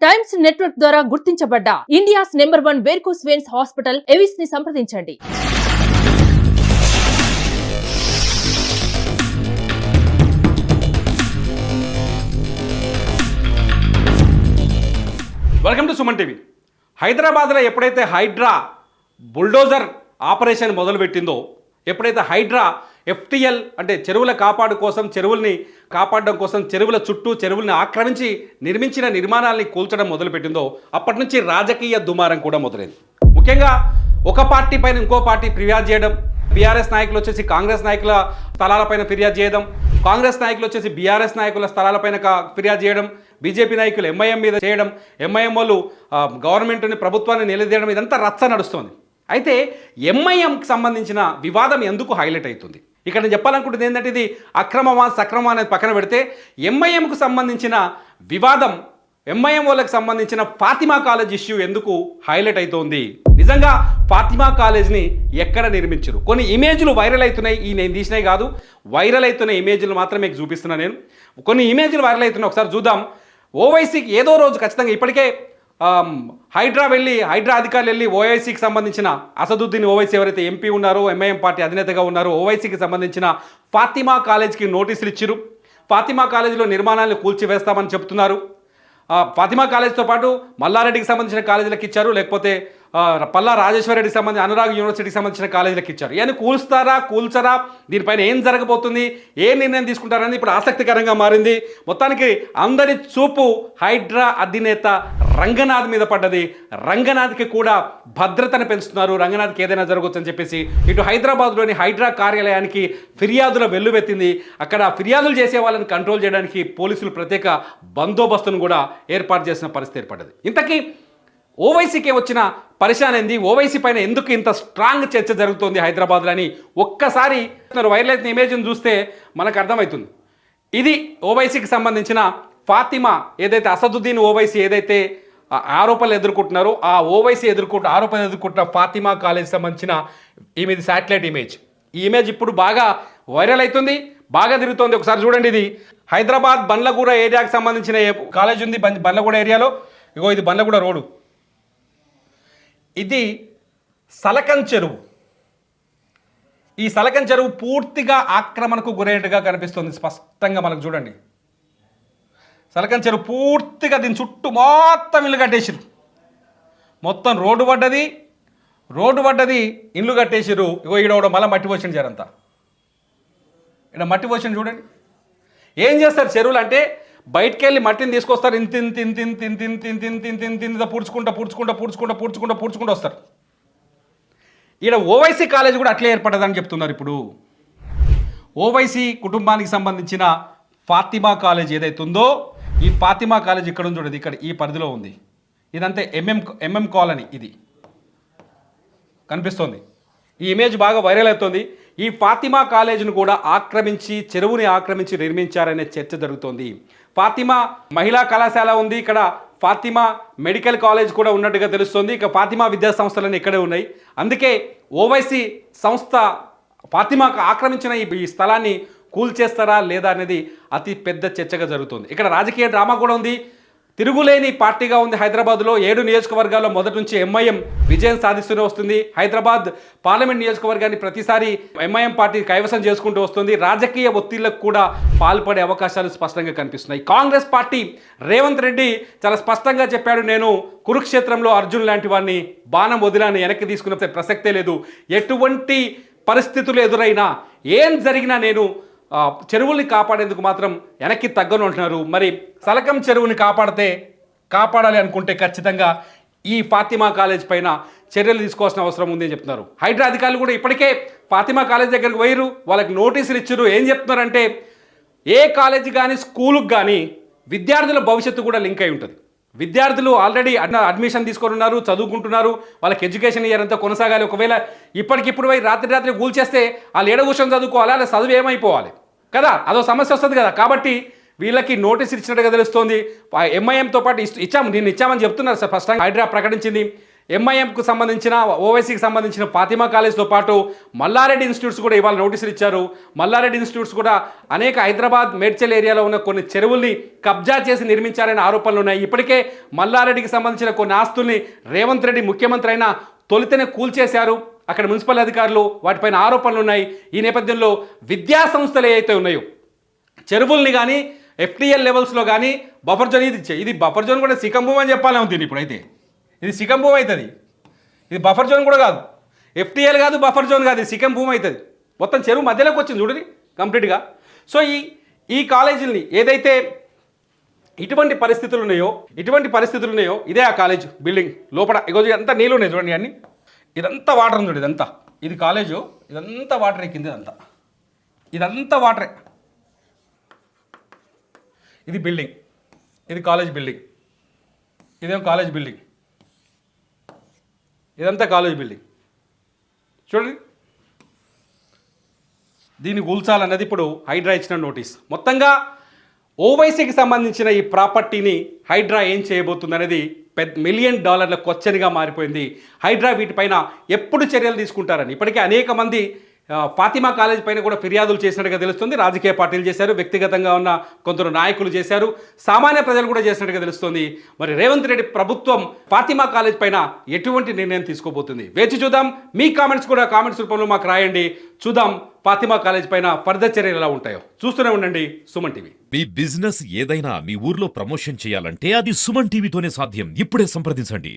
Times network ద్వారా గుర్తించబడ్డ India's number 1 varicose veins hospital Avis ని సంప్రదించండి. Welcome to Suman TV. హైదరాబాద్లో ఎప్పుడైతే హైడ్రా బుల్డోజర్ ఆపరేషన్ మొదలుపెట్టిందో, ఎప్పుడైతే హైడ్రా ఎఫ్టీఎల్ అంటే చెరువుల కాపాడు కోసం, చెరువుల్ని కాపాడడం కోసం చెరువుల చుట్టూ చెరువుల్ని ఆక్రమించి నిర్మించిన నిర్మాణాలని కూల్చడం మొదలుపెట్టిందో అప్పటి నుంచి రాజకీయ దుమారం కూడా మొదలైంది. ముఖ్యంగా ఒక పార్టీ పైన ఇంకో పార్టీ ఫిర్యాదు చేయడం, బీఆర్ఎస్ నాయకులు వచ్చేసి కాంగ్రెస్ నాయకుల స్థలాలపైన ఫిర్యాదు చేయడం, కాంగ్రెస్ నాయకులు వచ్చేసి బీఆర్ఎస్ నాయకుల స్థలాలపైన ఫిర్యాదు చేయడం, బీజేపీ నాయకులు ఎంఐఎం మీద చేయడం, ఎంఐఎం వాళ్ళు గవర్నమెంట్ని ప్రభుత్వాన్ని నిలదీయడం, ఇదంతా రచ్చ నడుస్తుంది. అయితే ఎంఐఎంకి సంబంధించిన వివాదం ఎందుకు హైలైట్ అవుతుంది? ఇక్కడ నేను చెప్పాలనుకుంటుంది ఏంటంటే, ఇది అక్రమమా సక్రమమా అనేది పక్కన పెడితే ఎంఐఎంకు సంబంధించిన వివాదం, ఎంఐఎం వాళ్ళకి సంబంధించిన ఫాతిమా కాలేజ్ ఇష్యూ ఎందుకు హైలైట్ అవుతోంది? నిజంగా ఫాతిమా కాలేజ్ని ఎక్కడ నిర్మించరు? కొన్ని ఇమేజ్లు వైరల్ అవుతున్నాయి. ఈ నేను తీసినవి కాదు, వైరల్ అవుతున్న ఇమేజ్లు మాత్రం మీకు చూపిస్తున్నాను. నేను కొన్ని ఇమేజ్లు వైరల్ అవుతున్నాయి, ఒకసారి చూద్దాం. ఓవైసీకి ఏదో రోజు ఖచ్చితంగా ఇప్పటికే హైడ్రా అధికారులు వెళ్ళి ఓవైసీకి సంబంధించిన అసదుద్దీన్ ఓవైసీ ఎవరైతే ఎంపీ ఉన్నారో, ఎంఐఎం పార్టీ అధినేతగా ఉన్నారో, ఓవైసీకి సంబంధించిన ఫాతిమా కాలేజ్కి నోటీసులు ఇచ్చారు. ఫాతిమా కాలేజీలో నిర్మాణాలను కూల్చివేస్తామని చెప్తున్నారు. ఫాతిమా కాలేజ్తో పాటు మల్లారెడ్డికి సంబంధించిన కాలేజీలకు ఇచ్చారు, లేకపోతే పల్లా రాజేశ్వరరెడ్డికి సంబంధించి అనురాగ్ యూనివర్సిటీకి సంబంధించిన కాలేజీలకు ఇచ్చారు. ఇవన్నీ కూల్చరా, దీనిపైన ఏం జరగబోతుంది, ఏ నిర్ణయం తీసుకుంటారని ఇప్పుడు ఆసక్తికరంగా మారింది. మొత్తానికి అందరి చూపు హైడ్రా అధినేత రంగనాథ్ మీద పడ్డది. రంగనాథ్కి కూడా భద్రతను పెంచుతున్నారు. రంగనాథ్కి ఏదైనా జరగవచ్చని చెప్పేసి ఇటు హైదరాబాద్లోని హైడ్రా కార్యాలయానికి ఫిర్యాదుల వెల్లువెత్తింది. అక్కడ ఫిర్యాదులు చేసే వాళ్ళని కంట్రోల్ చేయడానికి పోలీసులు ప్రత్యేక బందోబస్తును కూడా ఏర్పాటు చేసిన పరిస్థితి ఏర్పడ్డది. ఇంతకీ ఓవైసీకి వచ్చిన పరిశాన్ ఏంది? ఓవైసీ పైన ఎందుకు ఇంత స్ట్రాంగ్ చర్చ జరుగుతుంది హైదరాబాద్లో అని ఒక్కసారి వైరల్ అయిన ఇమేజ్ని చూస్తే మనకు అర్థమవుతుంది. ఇది ఓవైసీకి సంబంధించిన ఫాతిమా, ఏదైతే అసదుద్దీన్ ఓవైసీ ఏదైతే ఆరోపణలు ఎదుర్కొంటున్నారో, ఆ ఓవైసీ ఆరోపణలు ఎదుర్కొంటున్న ఫాతిమా కాలేజ్ సంబంధించిన ఇది శాటిలైట్ ఇమేజ్. ఈ ఇమేజ్ ఇప్పుడు బాగా వైరల్ అవుతుంది, బాగా తిరుగుతోంది. ఒకసారి చూడండి. ఇది హైదరాబాద్ బండ్లగూడ ఏరియాకి సంబంధించిన కాలేజ్ ఉంది. బండ్లగూడ ఏరియాలో ఇగో ఇది బండ్లగూడ రోడ్డు. ఇది సలకన్ చెరువు. ఈ సలకన్ చెరువు పూర్తిగా ఆక్రమణకు గురైనట్టుగా కనిపిస్తుంది స్పష్టంగా మనకు. చూడండి, సలకన్ చెరువు పూర్తిగా దీని చుట్టూ మొత్తం ఇల్లు కట్టేసారు. మొత్తం రోడ్డు పడ్డది, ఇల్లు కట్టేసారు. ఇగో ఈడ మళ్ళీ మట్టి పోసిన జరంతా, ఇక్కడ మట్టి పోసిన చూడండి. ఏం చేస్తారు చెరువులు అంటే, బయటికి వెళ్ళి మట్టిని తీసుకొస్తారు, ఇంత పూడ్చుకుంటూ వస్తారు. ఈడ ఓవైసీ కాలేజ్ కూడా అట్లే ఏర్పడదని చెప్తున్నారు. ఇప్పుడు ఓవైసీ కుటుంబానికి సంబంధించిన ఫాతిమా కాలేజ్ ఏదైతే ఉందో, ఈ ఫాతిమా కాలేజ్ ఇక్కడ ఉంది చూడండి, ఇక్కడ ఈ పరిధిలో ఉంది. ఇదంతే ఎంఎం కాలనీ ఇది కనిపిస్తోంది. ఈ ఇమేజ్ బాగా వైరల్ అవుతుంది. ఈ ఫాతిమా కాలేజీని కూడా చెరువుని ఆక్రమించి నిర్మించారనే చర్చ జరుగుతోంది. ఫాతిమా మహిళా కళాశాల ఉంది, ఇక్కడ ఫాతిమా మెడికల్ కాలేజ్ కూడా ఉన్నట్టుగా తెలుస్తుంది. ఇక ఫాతిమా విద్యా సంస్థలన్నీ ఇక్కడే ఉన్నాయి. అందుకే ఓవైసీ సంస్థ ఫాతిమాకు ఆక్రమించిన ఈ స్థలాన్ని కూల్చేస్తారా లేదా అనేది అతి పెద్ద చర్చగా జరుగుతుంది. ఇక్కడ రాజకీయ డ్రామా కూడా ఉంది. తిరుగులేని పార్టీగా ఉంది హైదరాబాద్లో. 7 నియోజకవర్గాల్లో మొదటి నుంచి ఎంఐఎం విజయం సాధిస్తూనే వస్తుంది. హైదరాబాద్ పార్లమెంట్ నియోజకవర్గాన్ని ప్రతిసారి ఎంఐఎం పార్టీ కైవసం చేసుకుంటూ వస్తుంది. రాజకీయ ఒత్తిళ్లకు కూడా పాల్పడే అవకాశాలు స్పష్టంగా కనిపిస్తున్నాయి. కాంగ్రెస్ పార్టీ రేవంత్ రెడ్డి చాలా స్పష్టంగా చెప్పాడు, నేను కురుక్షేత్రంలో అర్జున్ లాంటి వాడిని, బాణం వదిలాన్ని వెనక్కి తీసుకునే ప్రసక్తే లేదు. ఎటువంటి పరిస్థితులు ఎదురైనా, ఏం జరిగినా నేను చెరువుల్ని కాపాడేందుకు మాత్రం వెనక్కి తగ్గను అంటున్నారు. మరి సలకం చెరువుని కాపాడాలి అనుకుంటే ఖచ్చితంగా ఈ ఫాతిమా కాలేజ్ పైన చర్యలు తీసుకోవాల్సిన అవసరం ఉంది అని చెప్తున్నారు. హైడ్రా అధికారులు కూడా ఇప్పటికే ఫాతిమా కాలేజ్ దగ్గరికి పోయిరు, వాళ్ళకి నోటీసులు ఇచ్చారు. ఏం చెప్తున్నారంటే, ఏ కాలేజీ కానీ స్కూలుకి కానీ విద్యార్థుల భవిష్యత్తు కూడా లింక్ అయి ఉంటుంది. విద్యార్థులు ఆల్రెడీ అడ్మిషన్ తీసుకొని ఉన్నారు, చదువుకుంటున్నారు, వాళ్ళకి ఎడ్యుకేషన్ ఇయర్ అంతా కొనసాగాలి. ఒకవేళ ఇప్పటికిప్పుడు పోయి రాత్రి కూల్చేస్తే వాళ్ళు ఏడ కూర్చొని చదువుకోవాలి, అలా చదువు ఏమైపోవాలి కదా, అదో సమస్య వస్తుంది కదా. కాబట్టి వీళ్ళకి నోటీస్ ఇచ్చినట్టుగా తెలుస్తోంది. ఎంఐఎంతో పాటు నిన్ను ఇచ్చామని చెప్తున్నారు. స్పష్టంగా హైడ్రా ప్రకటించింది. ఎంఐఎంకు సంబంధించిన ఓవైసీకి సంబంధించిన ఫాతిమా కాలేజ్తో పాటు మల్లారెడ్డి ఇన్స్టిట్యూట్స్ కూడా ఇవాళ నోటీసులు ఇచ్చారు. మల్లారెడ్డి ఇన్స్టిట్యూట్స్ కూడా అనేక హైదరాబాద్ మేడ్చల్ ఏరియాలో ఉన్న కొన్ని చెరువుల్ని కబ్జా చేసి నిర్మించారనే ఆరోపణలు ఉన్నాయి. ఇప్పటికే మల్లారెడ్డికి సంబంధించిన కొన్ని ఆస్తుల్ని రేవంత్ రెడ్డి ముఖ్యమంత్రి అయినా తొలితేనే కూల్చేశారు. అక్కడ మున్సిపల్ అధికారులు వాటిపైన ఆరోపణలు ఉన్నాయి. ఈ నేపథ్యంలో విద్యా సంస్థలు ఏవైతే ఉన్నాయో చెరువుల్ని కానీ ఎఫ్టీఎల్ లెవెల్స్లో కానీ బఫర్ జోన్ ఇది బఫర్ జోన్ కూడా సికం భూమి అని చెప్పాలి అవుతుంది. ఇప్పుడైతే ఇది సికం భూమి అవుతుంది. ఇది బఫర్ జోన్ కూడా కాదు, ఎఫ్టీఎల్ కాదు, బఫర్ జోన్ కాదు, ఇది సికం భూమి అవుతుంది. మొత్తం చెరువు మధ్యలోకి వచ్చింది చూడండి కంప్లీట్గా. సో ఈ కాలేజీని ఏదైతే ఇటువంటి పరిస్థితులు ఉన్నాయో ఇదే ఆ కాలేజ్ బిల్డింగ్ లోపల అంతా నీళ్ళు ఉన్నాయి చూడండి. అన్నీ ఇదంతా వాటర్ ఉంది చూడండి. ఇది కాలేజు, ఇదంతా వాటర్ ఎక్కింది. ఇదంతా వాటరే. ఇది బిల్డింగ్, ఇది కాలేజ్ బిల్డింగ్, ఇదేం కాలేజ్ బిల్డింగ్, ఇదంతా కాలేజ్ బిల్డింగ్ చూడండి. దీన్ని కూల్చాలన్నది ఇప్పుడు హైడ్రా ఇచ్చిన నోటీస్. మొత్తంగా ఓవైసీకి సంబంధించిన ఈ ప్రాపర్టీని హైడ్రా ఏం చేయబోతుంది అనేది $1 మిలియన్ క్వశ్చన్గా మారిపోయింది. హైడ్రా వీటిపైన ఎప్పుడు చర్యలు తీసుకుంటారని ఇప్పటికే అనేక మంది ఫాతిమా కాలేజ్ పైన కూడా ఫిర్యాదులు చేసినట్టుగా తెలుస్తుంది. రాజకీయ పార్టీలు చేశారు, వ్యక్తిగతంగా ఉన్న కొందరు నాయకులు చేశారు, సామాన్య ప్రజలు కూడా చేసినట్టుగా తెలుస్తుంది. మరి రేవంత్ రెడ్డి ప్రభుత్వం ఫాతిమా కాలేజ్ పైన ఎటువంటి నిర్ణయం తీసుకోబోతుంది వేచి చూద్దాం. మీ కామెంట్స్ కూడా కామెంట్స్ రూపంలో మాకు రాయండి. చూద్దాం ఫాతిమా కాలేజ్ పైన ఫర్దర్ చర్యలు ఎలా ఉంటాయో. చూస్తూనే ఉండండి సుమన్ టీవీ. మీ బిజినెస్ ఏదైనా మీ ఊర్లో ప్రమోషన్ చేయాలంటే అది సుమన్ టీవీతోనే సాధ్యం. ఇప్పుడే సంప్రదించండి.